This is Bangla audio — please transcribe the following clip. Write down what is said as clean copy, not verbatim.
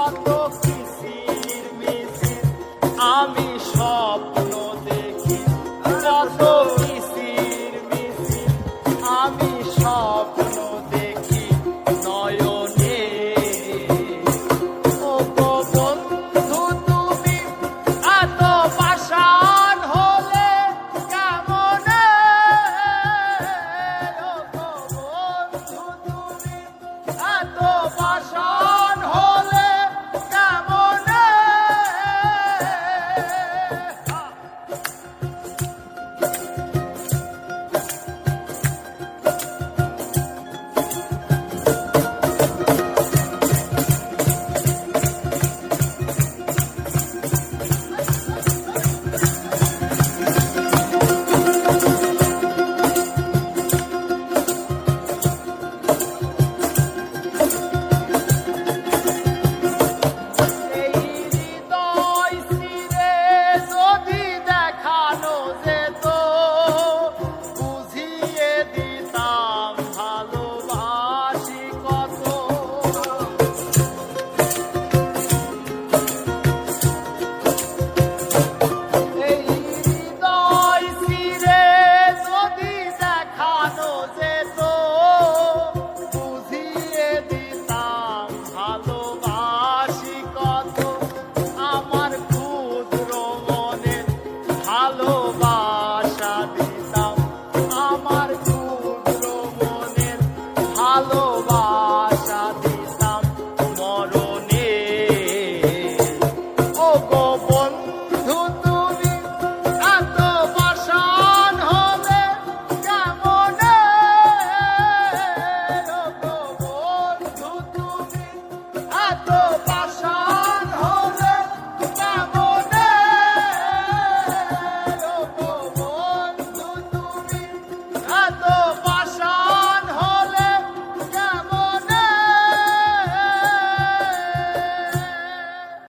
কত কিসির মিছির আমি স্বপ্ন দেখি, কত কিসির মিছির আমি স্বপ্ন দেখি নয়নে। ও গো বন্ধু তুমি এত পাষাণ হলে কেমনে? ও গো বন্ধু তুমি এত পাষাণ হলে কেমনে? ভালোবাসা দিতাম আমার ক্ষুদ্র মনের, ভালোবাসা দিতাম মরণে। ও গো বন্ধু তুমি এত পাষাণ হলে কেমনে? ও গো বন্ধু তুমি এত পাষাণ হলে কেমনে? ও গো বন্ধু তুমি এত